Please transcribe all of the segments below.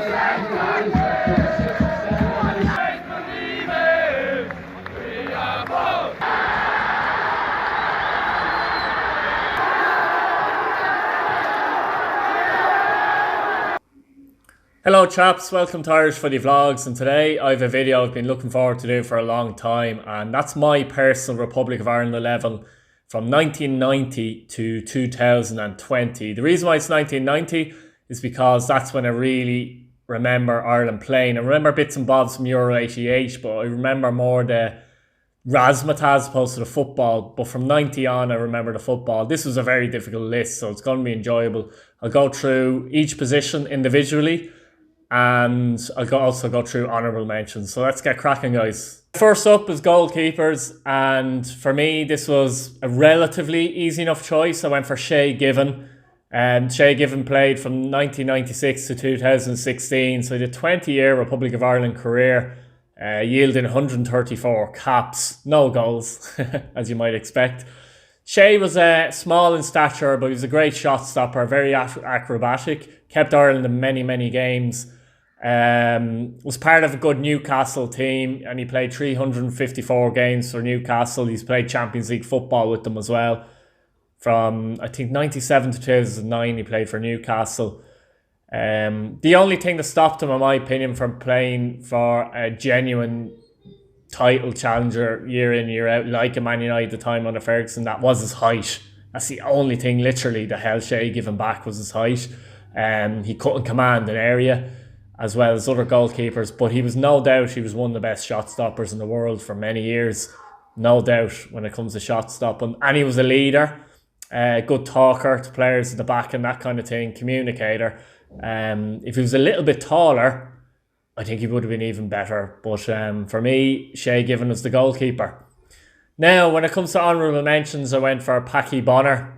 Hello chaps, welcome to Irish Footy Vlogs, and today I have a video I've been looking forward to do for a long time, and that's my personal Republic of Ireland 11 from 1990 to 2020. The reason why it's 1990 is because that's when I really remember Ireland playing. I remember bits and bobs from Euro 88, but I remember more the razzmatazz as opposed to the football. But from 90 on, I remember the football. This was a very difficult list, so it's going to be enjoyable. I'll go through each position individually, and I'll also go through honourable mentions. So let's get cracking, guys. First up is goalkeepers, and for me this was a relatively easy enough choice. I went for SHAY Given. SHAY Given played from 1996 to 2016, so he did a 20-year Republic of Ireland career, yielding 134 caps, no goals, as you might expect. SHAY was small in stature, but he was a great shot stopper, very acrobatic, kept Ireland in many games. Was part of a good Newcastle team, and he played 354 games for Newcastle. He's played Champions League football with them as well. From I think 97 to 2009 he played for Newcastle. The only thing that stopped him, in my opinion, from playing for a genuine title challenger year in year out like a Man United at the time under Ferguson, that was his height. That's the only thing literally that held SHAY Given back, was his height. He couldn't command an area as well as other goalkeepers, but he was no doubt, he was one of the best shot stoppers in the world for many years, no doubt, when it comes to shot stopping. And he was a leader, good talker to players at the back and that kind of thing, communicator. If he was a little bit taller, I think he would have been even better, but for me, SHAY Given was the goalkeeper. Now, when it comes to honourable mentions, I went for Paddy Bonner.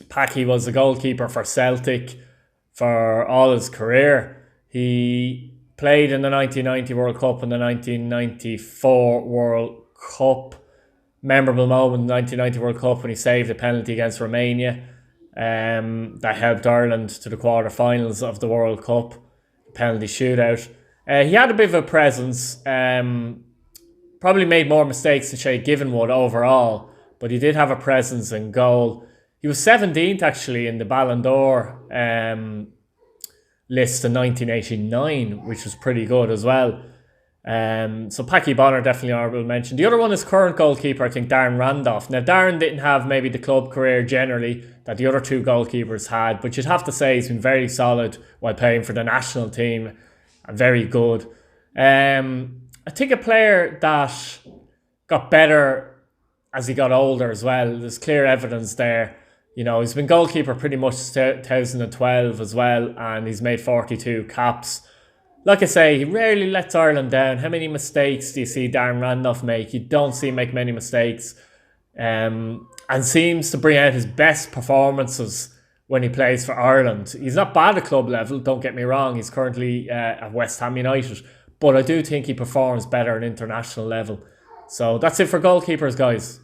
Paddy was the goalkeeper for Celtic for all his career. He played in the 1990 World Cup and the 1994 World Cup. Memorable moment in the 1990 World Cup when he saved a penalty against Romania. That helped Ireland to the quarter-finals of the World Cup. Penalty shootout. He had a bit of a presence. Probably made more mistakes than SHAY Given would overall, but he did have a presence in goal. He was 17th actually in the Ballon d'Or list in 1989, which was pretty good as well. So Paddy Bonner, definitely honourable mention. The other one is current goalkeeper, I think, Darren Randolph. Now, Darren didn't have maybe the club career generally that the other two goalkeepers had, but you'd have to say he's been very solid while playing for the national team, and very good. I think a player that got better as he got older as well. There's clear evidence there. You know, he's been goalkeeper pretty much since 2012 as well, and he's made 42 caps. Like I say, he rarely lets Ireland down. How many mistakes do you see Darren Randolph make? You don't see him make many mistakes. And seems to bring out his best performances when he plays for Ireland. He's not bad at club level, don't get me wrong. He's currently at West Ham United. But I do think he performs better at international level. So that's it for goalkeepers, guys.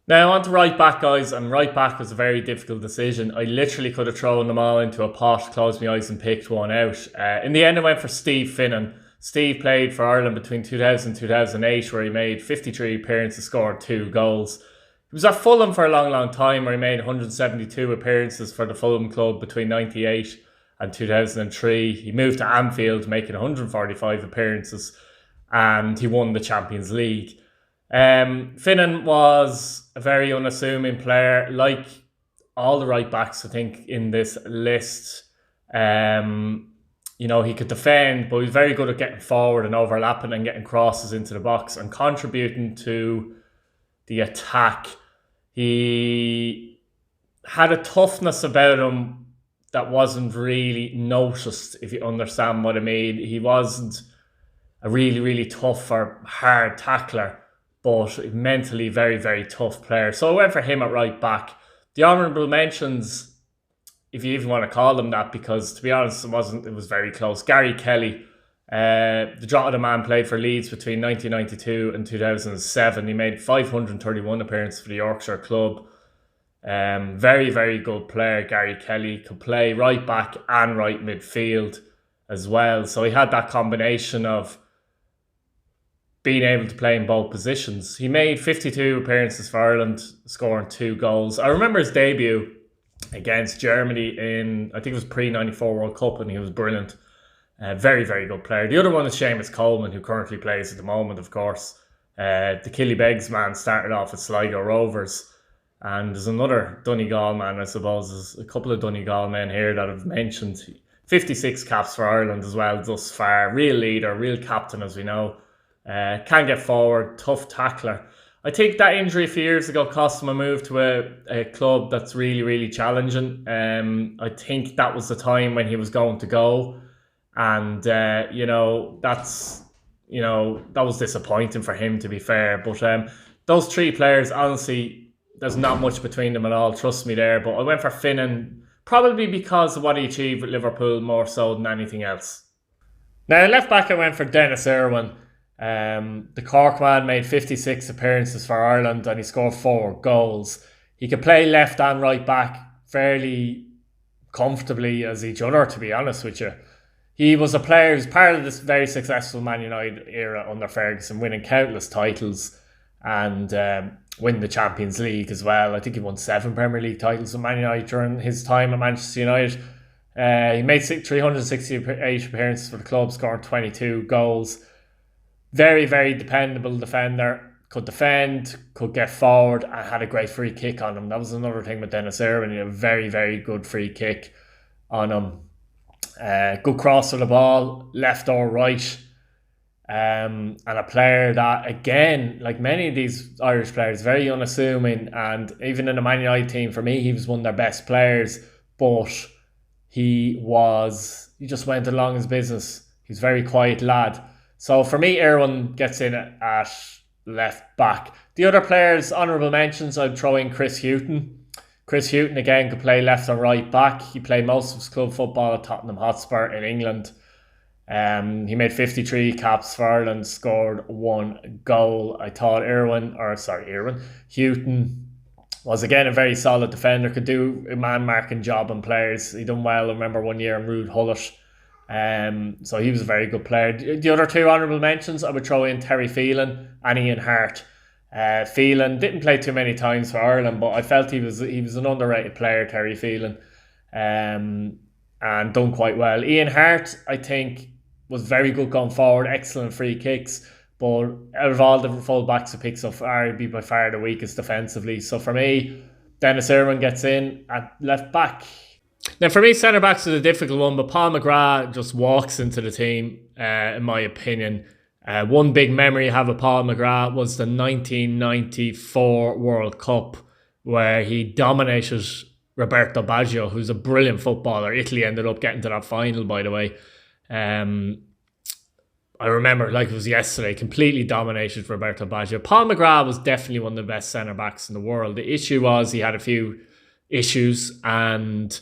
Now on to right back, guys, and right back was a very difficult decision. I literally could have thrown them all into a pot, closed my eyes and picked one out. In the end I went for Steve Finnan. Steve played for Ireland between 2000 and 2008, where he made 53 appearances, scored 2 goals. He was at Fulham for a long time, where he made 172 appearances for the Fulham club between 98 and 2003. He moved to Anfield, making 145 appearances, and he won the Champions League. Finnan was a very unassuming player, like all the right backs I think in this list. You know, he could defend, but he was very good at getting forward and overlapping and getting crosses into the box and contributing to the attack. He had a toughness about him that wasn't really noticed, if you understand what I mean. He wasn't a really tough or hard tackler, but mentally very tough player. So I went for him at right back. The honourable mentions, if you even want to call them that, because to be honest, it was very close. Gary Kelly, the Drogheda man, played for Leeds between 1992 and 2007. He made 531 appearances for the Yorkshire club. Very good player, Gary Kelly. Could play right back and right midfield. as well. So he had that combination of being able to play in both positions. He made 52 appearances for Ireland, scoring 2 goals. I remember his debut against Germany in, I think it was pre-94 World Cup, and he was brilliant. Very, very good player. The other one is Seamus Coleman, who currently plays at the moment, of course. The Killybegs man started off at Sligo Rovers. And there's another Donegal man, I suppose. There's a couple of Donegal men here that I've mentioned. 56 caps for Ireland as well thus far. Real leader, real captain, as we know. Can get forward, tough tackler. I think that injury a few years ago cost him a move to a club that's really, really challenging. I think that was the time when he was going to go. And, that was disappointing for him, to be fair. But those 3 players, honestly, there's not much between them at all, trust me there. But I went for Finnan, probably because of what he achieved with Liverpool more so than anything else. Now, left back, I went for Denis Irwin. The Cork man made 56 appearances for Ireland and he scored 4 goals. He could play left and right back fairly comfortably as each other, to be honest with you. He was a player who's part of this very successful Man United era under Ferguson, winning countless titles and winning the Champions League as well. I think he won 7 Premier League titles with Man United during his time at Manchester United. He made 368 appearances for the club, scoring 22 goals. Very, very dependable defender. Could defend, could get forward, and had a great free kick on him. That was another thing with Denis Irwin. He had a very, very good free kick on him. Good cross of the ball, left or right. And a player that, again, like many of these Irish players, very unassuming. And even in the Man United team, for me, he was one of their best players. But he just went along his business. He's a very quiet lad. So for me, Irwin gets in at left back. The other players, honourable mentions, I'd throw in Chris Hughton. Chris Hughton, again, could play left and right back. He played most of his club football at Tottenham Hotspur in England. He made 53 caps for Ireland, scored 1 goal. I thought Hughton was, again, a very solid defender, could do a man-marking job on players. He done well, I remember one year in Rude Hullet. So he was a very good player. The other 2 honourable mentions, I would throw in Terry Phelan and Ian Hart. Phelan didn't play too many times for Ireland, but I felt he was an underrated player, Terry Phelan, and done quite well. Ian Hart, I think, was very good going forward, excellent free kicks, but out of all the full-backs he picks up, he'd be by far the weakest defensively. So for me, Denis Irwin gets in at left back. Now for me, centre-backs is a difficult one, but Paul McGrath just walks into the team, in my opinion. One big memory I have of Paul McGrath was the 1994 World Cup, where he dominated Roberto Baggio, who's a brilliant footballer. Italy ended up getting to that final, by the way. I remember like it was yesterday, completely dominated Roberto Baggio. Paul McGrath was definitely one of the best centre-backs in the world. The issue was he had a few issues and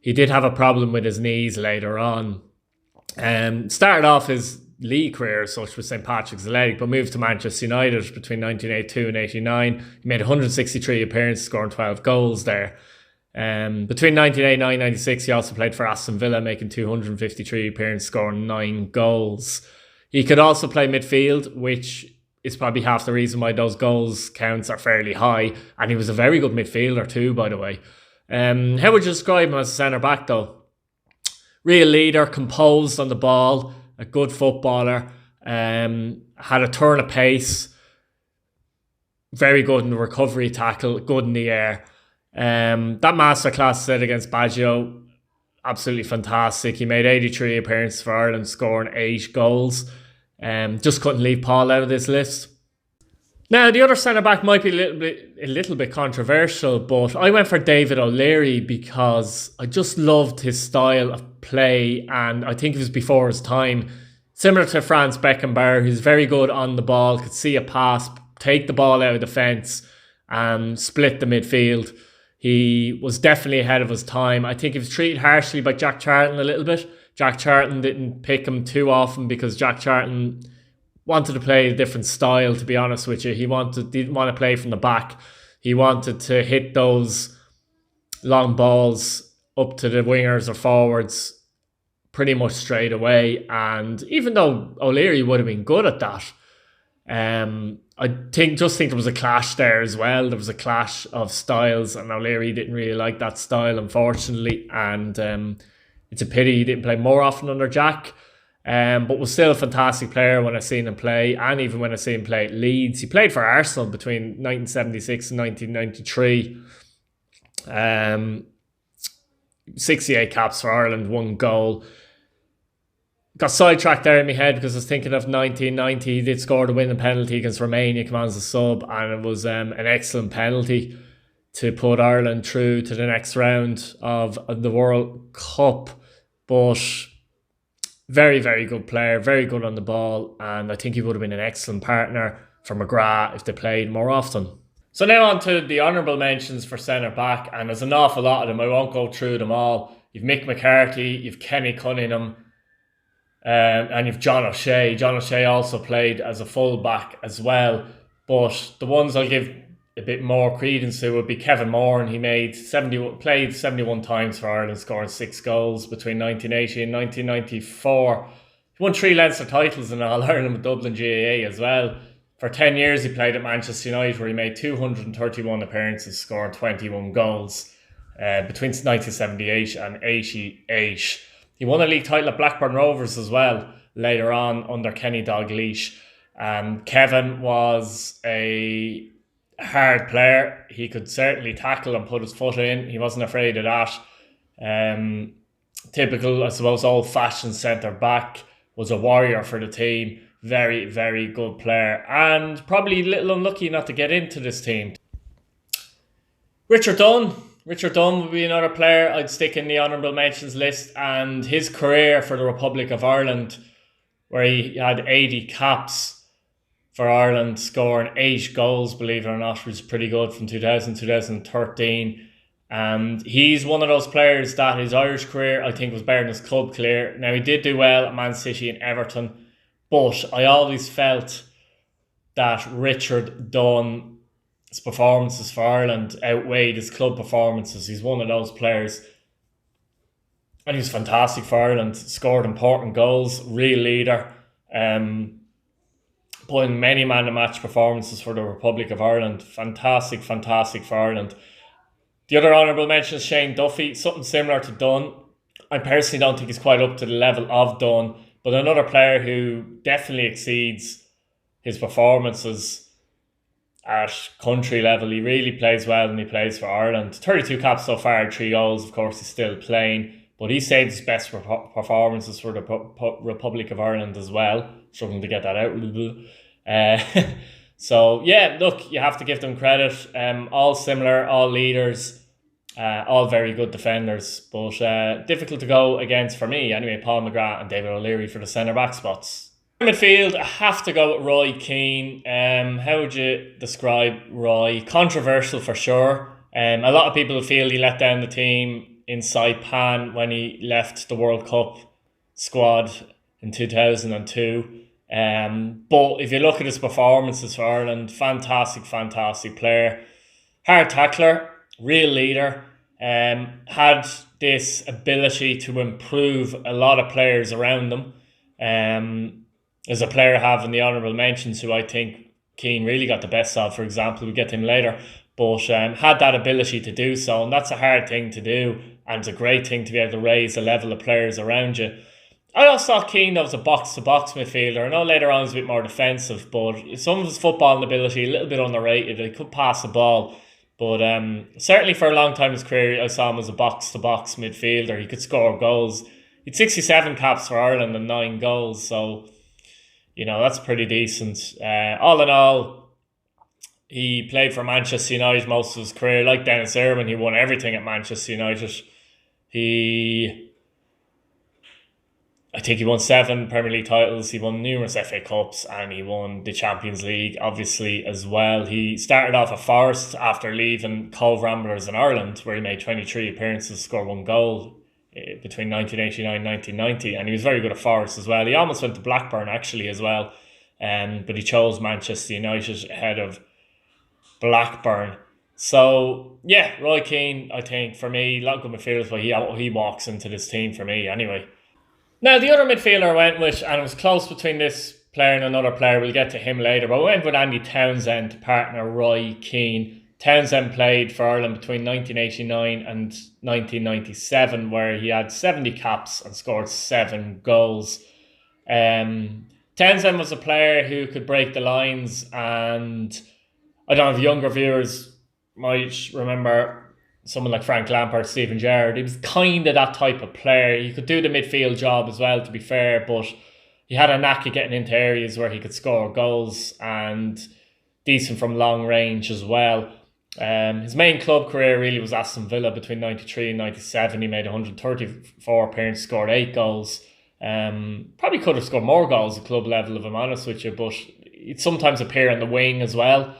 he did have a problem with his knees later on. Started off his league career as such with St. Patrick's Athletic, but moved to Manchester United between 1982 and 89. He made 163 appearances, scoring 12 goals there. Between 1989 and 96, he also played for Aston Villa, making 253 appearances, scoring 9 goals. He could also play midfield, which is probably half the reason why those goals counts are fairly high. And he was a very good midfielder too, by the way. How would you describe him as a centre-back though? Real leader, composed on the ball, a good footballer, had a turn of pace, very good in the recovery tackle, good in the air. That masterclass set against Baggio, absolutely fantastic. He made 83 appearances for Ireland, scoring 8 goals. Just couldn't leave Paul out of this list. Now, the other centre-back might be a little bit controversial, but I went for David O'Leary because I just loved his style of play, and I think it was before his time. Similar to Franz Beckenbauer, who's very good on the ball, could see a pass, take the ball out of defence, and split the midfield. He was definitely ahead of his time. I think he was treated harshly by Jack Charlton a little bit. Jack Charlton didn't pick him too often because Jack Charlton wanted to play a different style, to be honest with you. He didn't want to play from the back. He wanted to hit those long balls up to the wingers or forwards, pretty much straight away. And even though O'Leary would have been good at that, I think there was a clash there as well. There was a clash of styles, and O'Leary didn't really like that style, unfortunately. And it's a pity he didn't play more often under Jack. But was still a fantastic player when I seen him play, and even when I seen him play at Leeds. He played for Arsenal between 1976 and 1993. 68 caps for Ireland, 1 goal. Got sidetracked there in my head because I was thinking of 1990. He did score the winning penalty against Romania, come on as a sub, and it was an excellent penalty to put Ireland through to the next round of the World Cup. But very, very good player, very good on the ball, and I think he would have been an excellent partner for McGrath if they played more often. So now on to the honourable mentions for centre-back, and there's an awful lot of them. I won't go through them all. You've Mick McCarthy, you've Kenny Cunningham, and you've John O'Shea. John O'Shea also played as a full-back as well, but the ones I'll give a bit more credence to would be Kevin Moore, and he played 71 times for Ireland, scoring 6 goals between 1980 and 1994. He won 3 Leinster titles in All-Ireland with Dublin GAA as well. For 10 years he played at Manchester United, where he made 231 appearances, scoring 21 goals between 1978 and 88. He won a league title at Blackburn Rovers as well later on under Kenny Dalglish. Kevin was a hard player. He could certainly tackle and put his foot in. He wasn't afraid of that. Typical, I suppose, old-fashioned centre-back. Was a warrior for the team. Very, very good player. And probably a little unlucky not to get into this team. Richard Dunn. Richard Dunn would be another player I'd stick in the honourable mentions list. And his career for the Republic of Ireland, where he had 80 caps for Ireland, scoring 8 goals, believe it or not, was pretty good from 2000 to 2013. And he's one of those players that his Irish career, I think, was better than his club career. Now, he did do well at Man City and Everton, but I always felt that Richard Dunn's performances for Ireland outweighed his club performances. He's one of those players, and he was fantastic for Ireland. Scored important goals, real leader, put in many man-of-the-match performances for the Republic of Ireland. Fantastic, fantastic for Ireland. The other honourable mention is Shane Duffy, something similar to Dunn. I personally don't think he's quite up to the level of Dunn, but another player who definitely exceeds his performances at country level. He really plays well and he plays for Ireland. 32 caps so far, 3 goals. Of course, he's still playing, but he saved his best performances for the Republic of Ireland as well. Struggling to get that out. So, yeah, look, you have to give them credit. All similar, all leaders, all very good defenders, but difficult to go against for me. Anyway, Paul McGrath and David O'Leary for the centre-back spots. Midfield, I have to go with Roy Keane. How would you describe Roy? Controversial for sure. A lot of people feel he let down the team in Saipan when he left the World Cup squad in 2002. But if you look at his performances for Ireland, fantastic, fantastic player. Hard tackler, real leader. Had this ability to improve a lot of players around them. As a player having the honourable mentions, who I think Keane really got the best of, for example, we'll get to him later, but had that ability to do so, and that's a hard thing to do, and it's a great thing to be able to raise the level of players around you. I also thought Keane was a box-to-box midfielder. I know later on he's a bit more defensive, but some of his footballing ability, a little bit underrated. He could pass the ball, but certainly for a long time in his career, I saw him as a box-to-box midfielder. He could score goals. He had 67 caps for Ireland and 9 goals, so you know, that's pretty decent. All in all, he played for Manchester United most of his career. Like Dennis Irwin, he won everything at Manchester United. I think he won 7 Premier League titles. He won numerous FA Cups and he won the Champions League, obviously, as well. He started off at Forest after leaving Cove Ramblers in Ireland, where he made 23 appearances, scored 1 goal between 1989 and 1990, and he was very good at Forest as well. He almost went to Blackburn actually as well, but he chose Manchester United ahead of Blackburn. So yeah, Roy Keane, I think for me, a lot of good midfielders, but he walks into this team for me anyway. Now, the other midfielder I went with, and it was close between this player and another player, we'll get to him later, but I went with Andy Townsend to partner Roy Keane. Townsend played for Ireland between 1989 and 1997, where he had 70 caps and scored 7 goals. Townsend was a player who could break the lines, and I don't know if younger viewers might remember someone like Frank Lampard, Stephen Gerrard. He was kind of that type of player. He could do the midfield job as well, to be fair, but he had a knack of getting into areas where he could score goals and decent from long range as well. His main club career really was Aston Villa between 93 and 97. He made 134 appearances, scored 8 goals. Probably could have scored more goals at club level, if I'm honest with you, but he'd sometimes appear on the wing as well.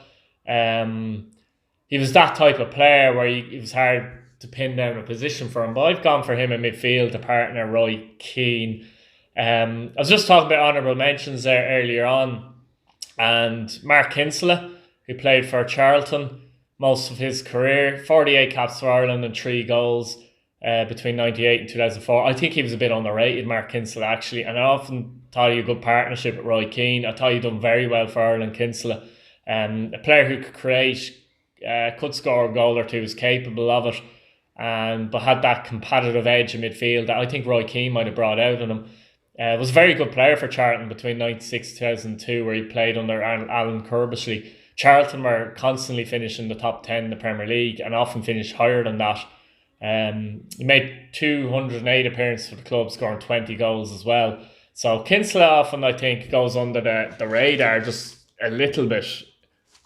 He was that type of player where it was hard to pin down a position for him, but I've gone for him in midfield to partner Roy Keane. I was just talking about honourable mentions there earlier on, and Mark Kinsella, who played for Charlton most of his career, 48 caps for Ireland and 3 goals between 98 and 2004. I think he was a bit underrated, Mark Kinsella, actually, and I often thought he had a good partnership with Roy Keane. I thought he'd done very well for Ireland, Kinsella. A player who could create, could score a goal or two, was capable of it, but had that competitive edge in midfield that I think Roy Keane might have brought out in him. Was a very good player for Charlton between 96 and 2002, where he played under Alan Curbishley. Charlton were constantly finishing the top 10 in the Premier League and often finished higher than that. He made 208 appearances for the club, scoring 20 goals as well. So Kinsella often, I think, goes under the radar just a little bit,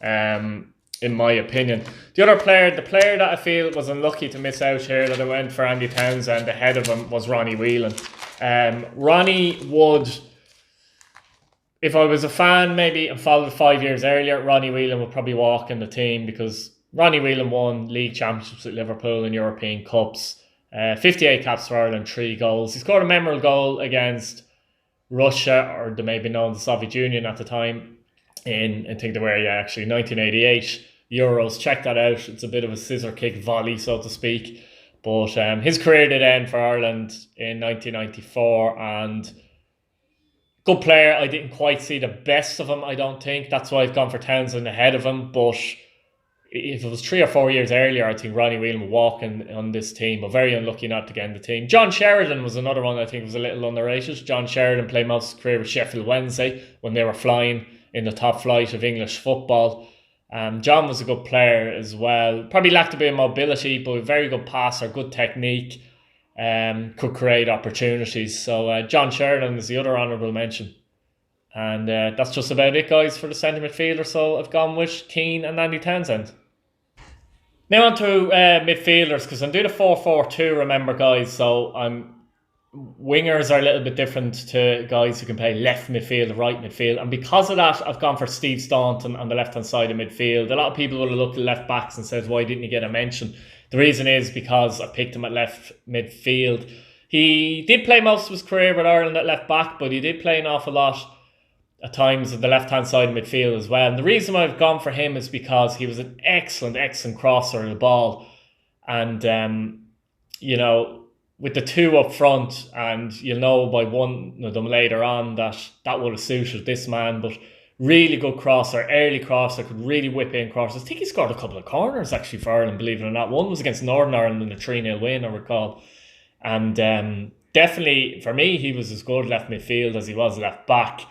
in my opinion. The other player, the player that I feel was unlucky to miss out here, that I went for Andy Townsend ahead of him, was Ronnie Whelan. Ronnie would, if I was a fan maybe and followed 5 years earlier, Ronnie Whelan would probably walk in the team, because Ronnie Whelan won league championships at Liverpool and European Cups. 58 caps for Ireland, 3 goals. He scored a memorable goal against Russia, or they may be known as the Soviet Union at the time, in, I think they were, actually, 1988 Euros. Check that out. It's a bit of a scissor kick volley, so to speak. But his career did end for Ireland in 1994, and good player. I didn't quite see the best of him, I don't think. That's why I've gone for Townsend ahead of him. But if it was 3 or 4 years earlier, I think Ronnie Whelan would walk on this team, but very unlucky not to get in the team. John Sheridan was another one I think was a little underrated. John Sheridan played most of his career with Sheffield Wednesday when they were flying in the top flight of English football. John was a good player as well. Probably lacked a bit of mobility, but a very good passer, good technique, could create opportunities. So John Sheridan is the other honourable mention. And that's just about it, guys, for the centre midfielder. So I've gone with Keane and Andy Townsend. Now on to midfielders, because I'm doing a 4-4-2, remember, guys. So wingers are a little bit different to guys who can play left midfield, right midfield. And because of that, I've gone for Steve Staunton on the left-hand side of midfield. A lot of people will have looked at left backs and said, why didn't he get a mention? The reason is because I picked him at left midfield. He did play most of his career with Ireland at left back, but he did play an awful lot at times at the left-hand side of midfield as well. And the reason why I've gone for him is because he was an excellent crosser of the ball. And, with the 2 up front, and you'll know by one of them later on that would have suited this man, but really good crosser, early crosser, could really whip in crosses. I think he scored a couple of corners actually for Ireland, believe it or not. One was against Northern Ireland in the 3-0 win, I recall. And definitely, for me, he was as good left midfield as he was left back.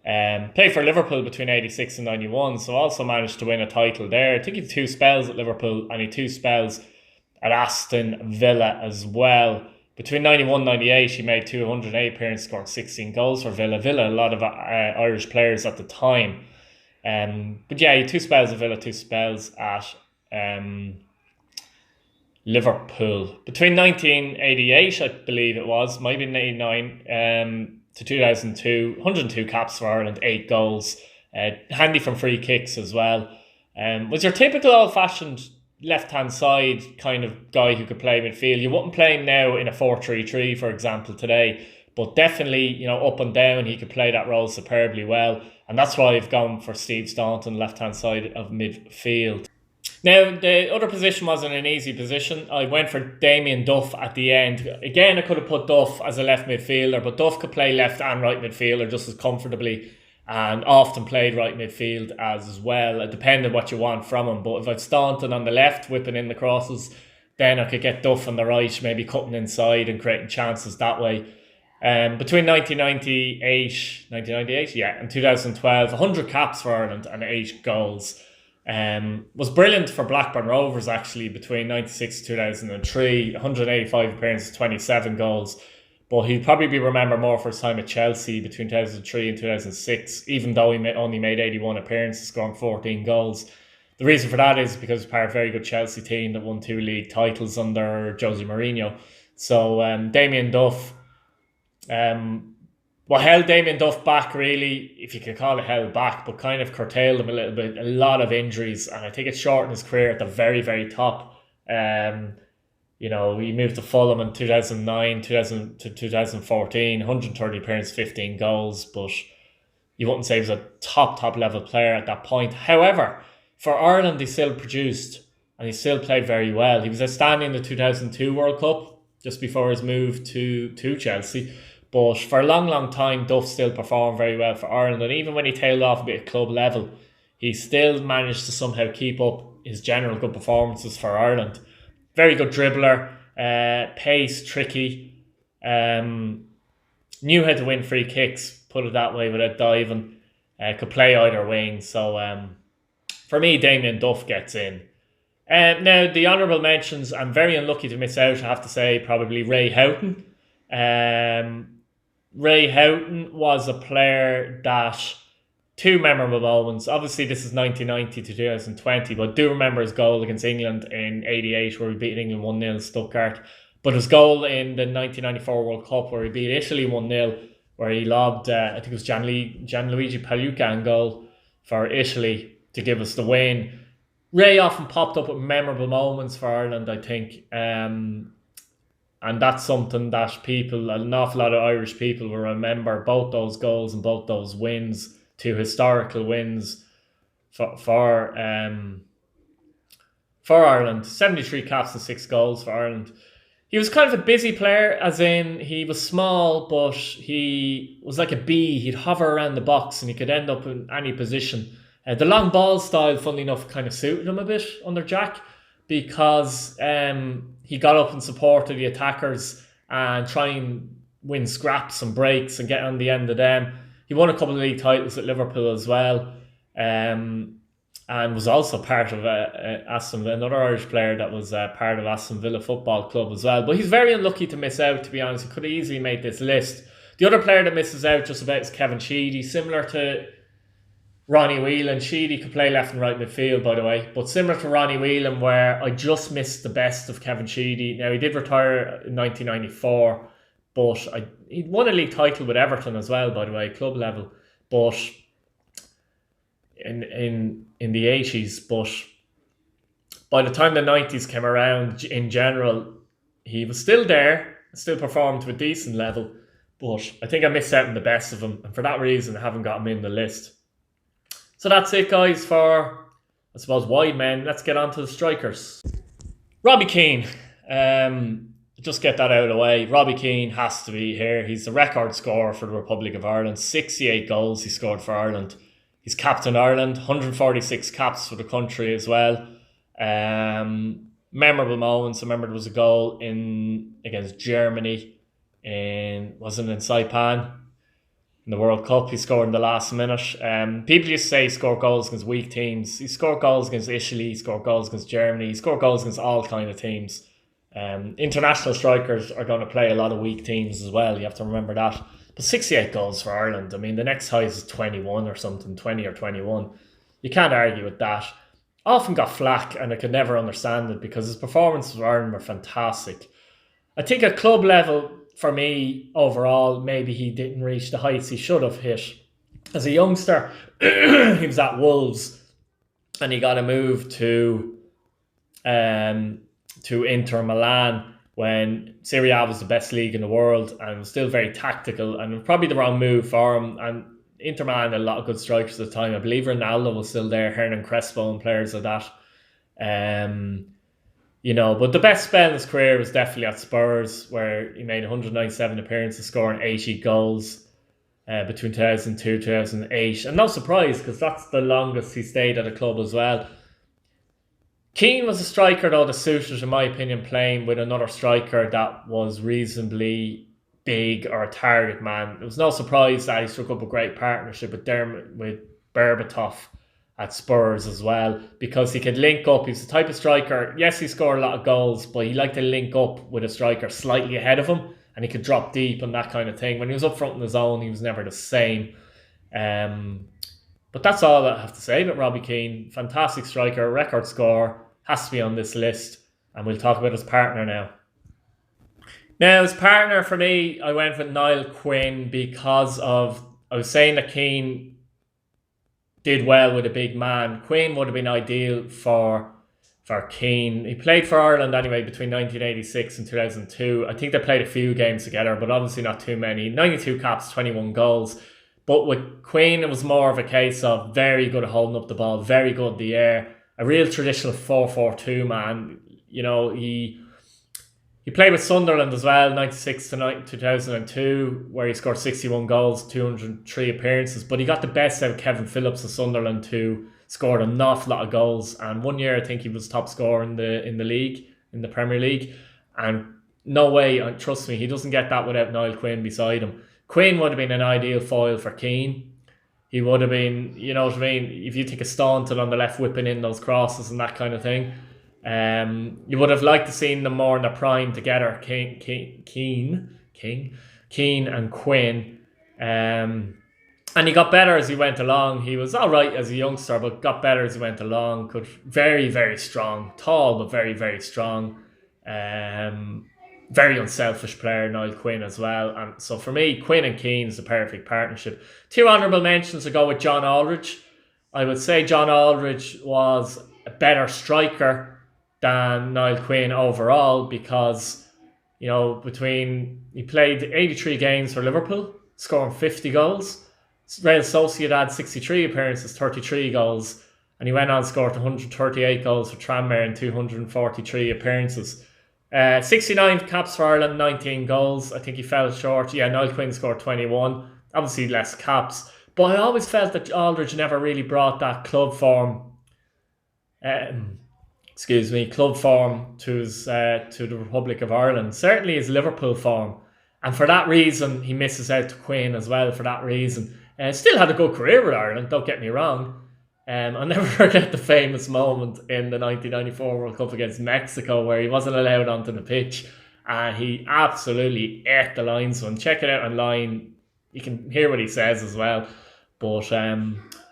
Played for Liverpool between 86 and 91, so also managed to win a title there. I think he had 2 spells at Liverpool and he had 2 spells at Aston Villa as well. Between 91 and 98, he made 208 appearances, scored 16 goals for Villa. Villa, a lot of Irish players at the time. But yeah, he had 2 spells at Villa, 2 spells at Liverpool. Between 1988, I believe it was, might have been 89, to 2002, 102 caps for Ireland, 8 goals. Handy from free kicks as well. Was your typical old-fashioned left-hand side kind of guy who could play midfield. You wouldn't play him now in a 4-3-3, for example, today. But definitely, up and down, he could play that role superbly well. And that's why I've gone for Steve Staunton, left-hand side of midfield. Now, the other position wasn't an easy position. I went for Damien Duff at the end. Again, I could have put Duff as a left midfielder, but Duff could play left and right midfielder just as comfortably, and often played right midfield as well. It depended what you want from him. But if I'd Staunton on the left, whipping in the crosses, then I could get Duff on the right, maybe cutting inside and creating chances that way. Between 1998, yeah, and 2012, 100 caps for Ireland and 8 goals. Was brilliant for Blackburn Rovers actually between 96 and 2003, 185 appearances, 27 goals. But he'd probably be remembered more for his time at Chelsea between 2003 and 2006, even though he only made 81 appearances, scoring 14 goals. The reason for that is because he's part of a very good Chelsea team that won 2 league titles under Jose Mourinho. So Damien Duff, what held Damien Duff back really, if you could call it held back, but kind of curtailed him a little bit, a lot of injuries, and I think it shortened his career at the very, very top. You know, he moved to Fulham in 2009 to 2014, 130 appearances, 15 goals, but you wouldn't say he was a top level player at that point. However, for Ireland, he still produced and he still played very well. He was outstanding in the 2002 World Cup, just before his move to Chelsea. But for a long time, Duff still performed very well for Ireland. And even when he tailed off a bit at club level, he still managed to somehow keep up his general good performances for Ireland. Very good dribbler, pace, tricky, knew how to win free kicks, put it that way, without diving, could play either wing. So for me, Damien Duff gets in. Now, the honourable mentions, I'm very unlucky to miss out, I have to say, probably Ray Houghton. Ray Houghton was a player that, 2 memorable moments. Obviously, this is 1990 to 2020, but I do remember his goal against England in 88 where we beat England 1-0 Stuttgart. But his goal in the 1994 World Cup where he beat Italy 1-0, where he lobbed, I think it was Gianluigi Pagliuca in goal for Italy to give us the win. Ray often popped up with memorable moments for Ireland, I think. And that's something that an awful lot of Irish people will remember, both those goals and both those wins, 2 historical wins for Ireland. 73 caps and 6 goals for Ireland. He was kind of a busy player, as in he was small, but he was like a bee. He'd hover around the box and he could end up in any position. The long ball style, funnily enough, kind of suited him a bit under Jack, because he got up and supported the attackers and try and win scraps and breaks and get on the end of them. He won a couple of league titles at Liverpool as well, and was also part of another Irish player that was part of Aston Villa Football Club as well. But he's very unlucky to miss out, to be honest. He could have easily made this list. The other player that misses out just about is Kevin Sheedy, similar to Ronnie Whelan. Sheedy could play left and right midfield, by the way, but similar to Ronnie Whelan, where I just missed the best of Kevin Sheedy. Now, he did retire in 1994, but he'd won a league title with Everton as well, by the way, club level, but in the 80s. But by the time the 90s came around, in general, he was still there, still performed to a decent level, but I think I missed out on the best of him, and for that reason, I haven't got him in the list. So that's it, guys, for, I suppose, wide men. Let's get on to the strikers. Robbie Keane. Just get that out of the way. Robbie Keane has to be here. He's the record scorer for the Republic of Ireland. 68 goals he scored for Ireland. He's captain Ireland. 146 caps for the country as well. Memorable moments. I remember there was a goal against Germany. Wasn't it in Saipan? In the World Cup, he scored in the last minute. People used to say he scored goals against weak teams. He scored goals against Italy, he scored goals against Germany, he scored goals against all kind of teams. International strikers are going to play a lot of weak teams as well, you have to remember that. But 68 goals for Ireland, I mean, the next highest is 21 or something, 20 or 21. You can't argue with that. Often got flack, and I could never understand it, because his performances for Ireland were fantastic. I think at club level, for me, overall, maybe he didn't reach the heights he should have hit. As a youngster, he was at Wolves, and he got a move to Inter Milan when Serie A was the best league in the world, and was still very tactical, and probably the wrong move for him. And Inter Milan had a lot of good strikers at the time. I believe Ronaldo was still there, Hernan Crespo and players like that. You know, but the best spell in his career was definitely at Spurs, where he made 197 appearances, scoring 80 goals between 2002 and 2008. And no surprise, because that's the longest he stayed at a club as well. Keane was a striker, though, that suited, in my opinion, playing with another striker that was reasonably big or a target man. It was no surprise that he struck up a great partnership with Berbatov at Spurs as well, because he could link up. He's the type of striker, yes, he scored a lot of goals, but he liked to link up with a striker slightly ahead of him, and he could drop deep and that kind of thing. When he was up front in his own, he was never the same. But that's all I have to say about Robbie Keane. Fantastic striker, record scorer, has to be on this list. And we'll talk about his partner now. Now, his partner for me, I went with Niall Quinn because of, I was saying that Keane did well with a big man. Quinn would have been ideal for Keane. He played for Ireland anyway between 1986 and 2002. I think they played a few games together, but obviously not too many. 92 caps, 21 goals. But with Quinn, it was more of a case of very good at holding up the ball, very good in the air. A real traditional 4-4-2 man. You know, he played with Sunderland as well, 96 to 2002, where he scored 61 goals, 203 appearances. But he got the best out of Kevin Phillips of Sunderland, who scored an awful lot of goals. And one year, I think he was top scorer in the league, in the Premier League. And no way, trust me, he doesn't get that without Niall Quinn beside him. Quinn would have been an ideal foil for Keane. He would have been, you know what I mean, if you think of Staunton on the left whipping in those crosses and that kind of thing. You would have liked to seen them more in their prime together, Keane and Quinn. And he got better as he went along. He was all right as a youngster, but got better as he went along. Very, very strong. Tall, but very, very strong. Very unselfish player, Niall Quinn as well. And so for me, Quinn and Keane is the perfect partnership. Two honourable mentions to go with John Aldridge. I would say John Aldridge was a better striker than Niall Quinn overall, because, you know, he played 83 games for Liverpool, scoring 50 goals. Real Sociedad, 63 appearances, 33 goals. And he went on and scored 138 goals for Tranmere in 243 appearances. 69 caps for Ireland, 19 goals. I think he fell short. Yeah, Niall Quinn scored 21. Obviously less caps. But I always felt that Aldridge never really brought that club form to the Republic of Ireland. Certainly his Liverpool form. And for that reason, he misses out to Quinn as well for that reason. Still had a good career with Ireland, don't get me wrong. I'll never forget the famous moment in the 1994 World Cup against Mexico where he wasn't allowed onto the pitch. And he absolutely ate the linesman. Check it out online. You can hear what he says as well. But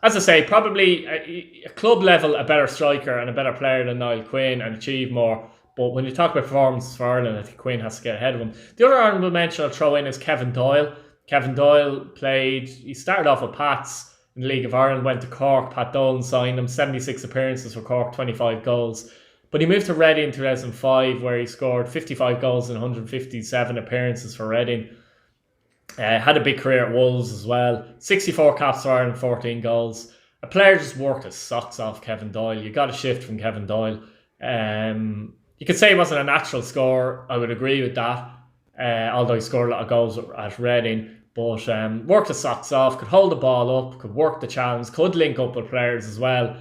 as I say, probably a club level, a better striker and a better player than Niall Quinn and achieve more. But when you talk about performances for Ireland, I think Quinn has to get ahead of him. The other honourable mention I'll throw in is Kevin Doyle. Kevin Doyle he started off with Pats in the League of Ireland, went to Cork. Pat Dolan signed him, 76 appearances for Cork, 25 goals. But he moved to Reading in 2005, where he scored 55 goals in 157 appearances for Reading. Had a big career at Wolves as well. 64 caps for Ireland, 14 goals. A player just worked his socks off, Kevin Doyle. You got a shift from Kevin Doyle. You could say he wasn't a natural scorer. I would agree with that. Although he scored a lot of goals at Reading. But worked his socks off, could hold the ball up, could work the challenge, could link up with players as well.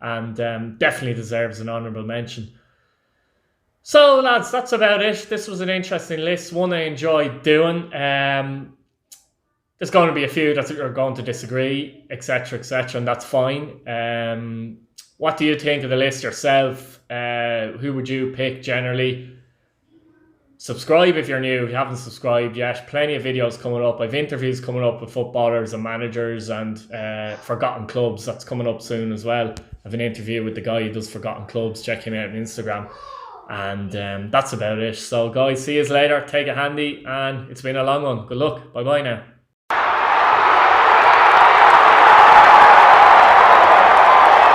And definitely deserves an honourable mention. So, lads, that's about it. This was an interesting list, one I enjoyed doing. There's going to be a few that are going to disagree, etc., and that's fine. What do you think of the list yourself? Who would you pick generally? Subscribe if you're new. If you haven't subscribed yet, plenty of videos coming up. I've interviews coming up with footballers and managers and forgotten clubs. That's coming up soon as well. I have an interview with the guy who does forgotten clubs. Check him out on Instagram. And that's about it. So guys, see you later. Take it handy. And it's been a long one. Good luck. Bye bye now.